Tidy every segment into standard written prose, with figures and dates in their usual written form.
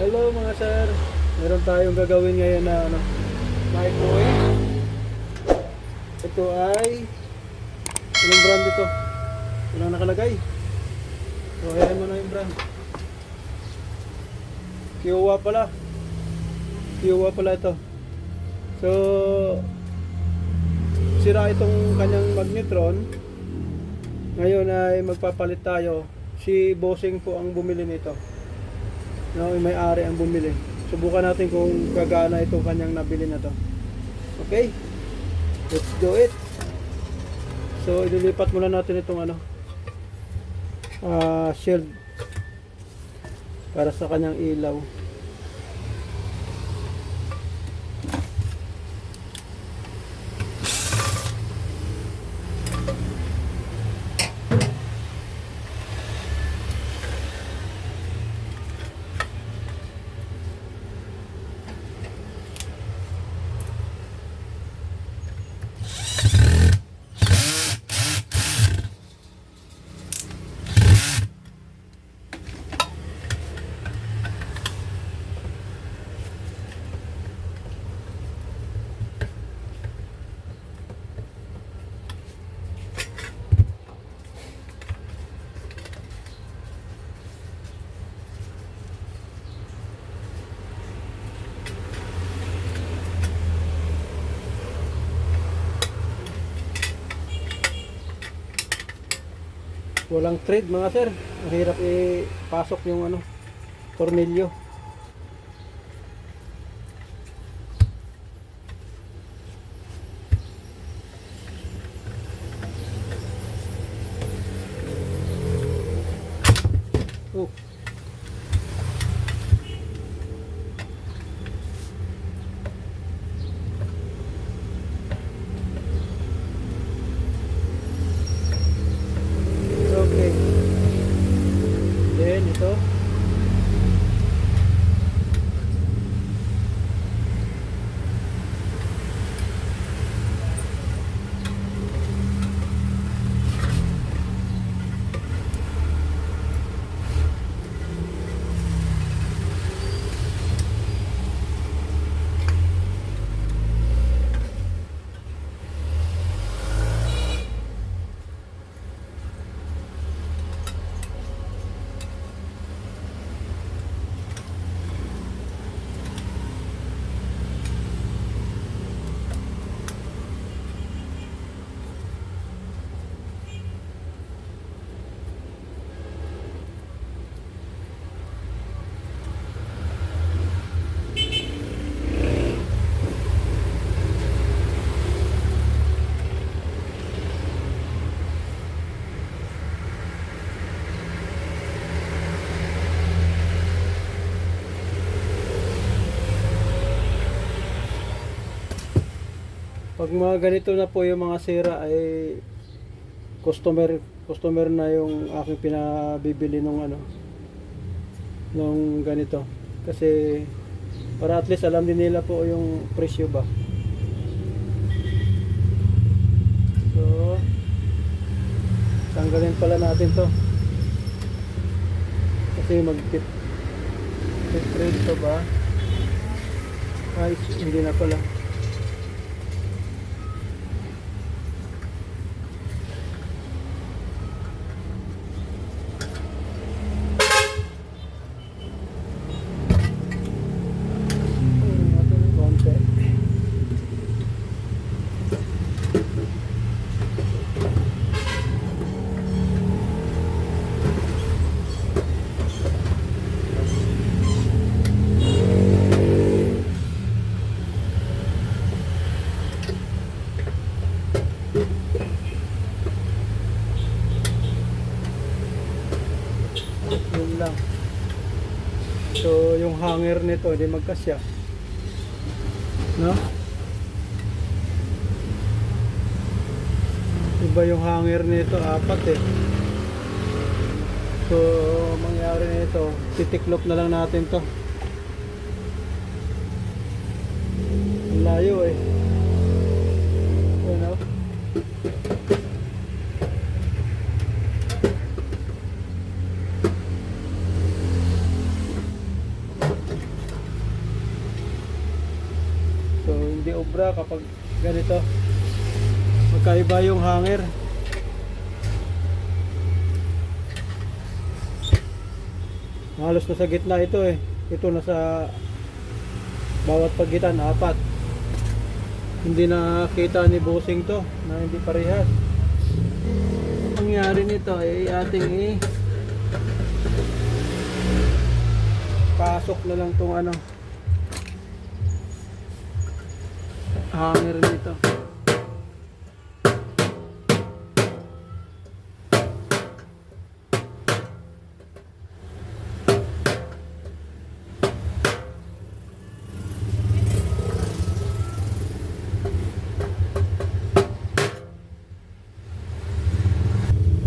Hello mga sir, meron tayong gagawin ngayon na microwave. Ito ay anong brand ito? Walang nakalagay. So ayan mo na yung brand. Kiowa pala. Kiowa pala ito. So sira itong kanyang magnetron. Ngayon ay magpapalit tayo. Si Bossing po ang bumili nito. No, yung may-ari ang bumili. Subukan natin kung gagana itong kanyang nabili na to. Okay? Let's do it. So, ililipat muna natin itong shield para sa kanyang ilaw. Walang thread mga sir. Mahirap ipasok yung tornilyo. Oh. Okay. Then ito. Pag mga ganito na po yung mga sira ay customer na yung aking pinabibili nung ganito. Kasi para at least alam din nila po yung presyo ba. So tanggalin pala natin to. Kasi mag-tip to ba? Ay, hindi na pala. Yun lang. So yung hanger nito hindi magkasya, no? Iba yung hanger nito, apat eh. So mangyari nito, titiklop na lang natin to. Ang layo eh. You know? hindi obra kapag ganito. Magkaiba yung hanger. Halos nasa gitna ito eh. Ito nasa bawat pagitan, 4. Hindi nakita ni bossing to na hindi parehas. Ang nangyari nito ay ating pasok na lang tong ano hanger nito.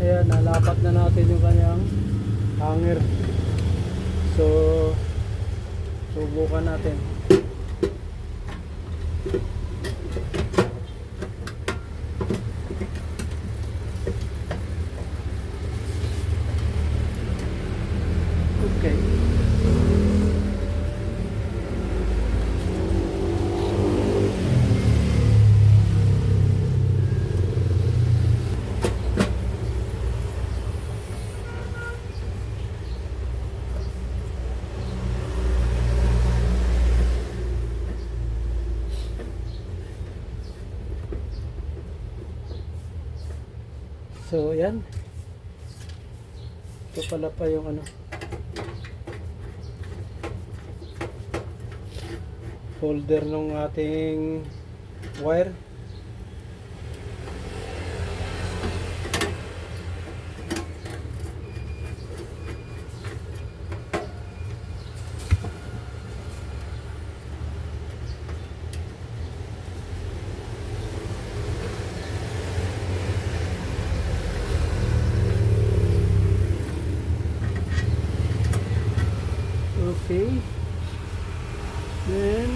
Ayan, nalapat na natin yung kanyang hanger. So, subukan natin. Okay. So, yan. Ito pala pa yung ano folder ng ating wire. Okay. Then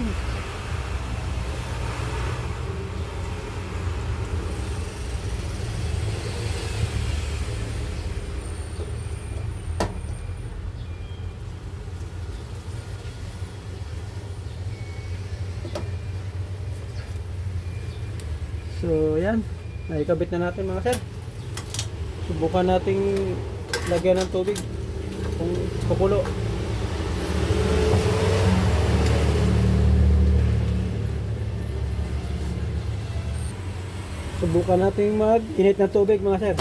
so yan, naikabit na natin mga sir. Subukan nating lagyan ng tubig kung kukulo. Subukan natin mag-init na tubig mga sir.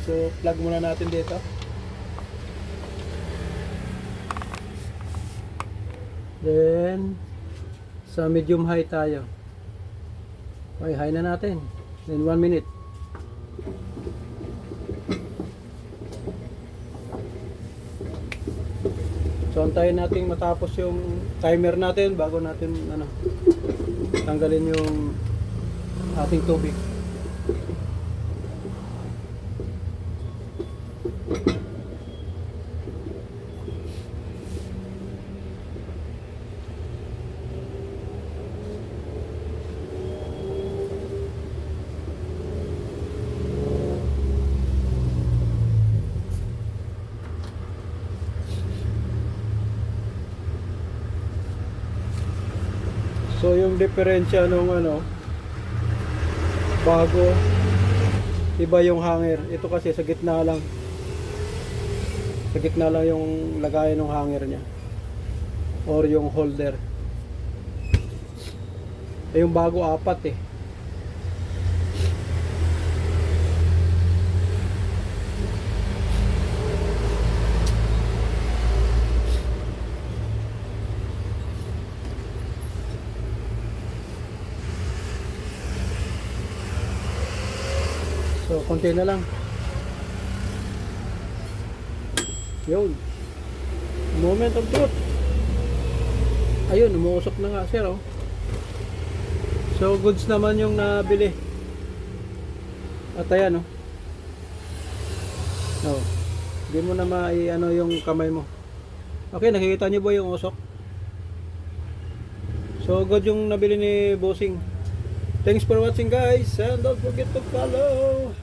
So plug muna natin dito. Then sa medium high tayo. Okay, high na natin. Then 1 minute. So antayin natin matapos yung timer natin bago natin tanggalin yung ating tubig. So yung diferensya nung bago, iba yung hanger. Ito kasi sa gitna lang. Sa gitna lang yung lagayan ng hanger niya. Or yung holder. Yung bago 4 eh. So, konti na lang. Yun. Moment of truth. Ayun, umuusok na nga sir, oh. So, goods naman yung nabili. At ayan, oh. Oh. Hindi mo na yung kamay mo. Okay, nakikita niyo ba yung usok? So, good yung nabili ni Bossing. Thanks for watching guys, and don't forget to follow.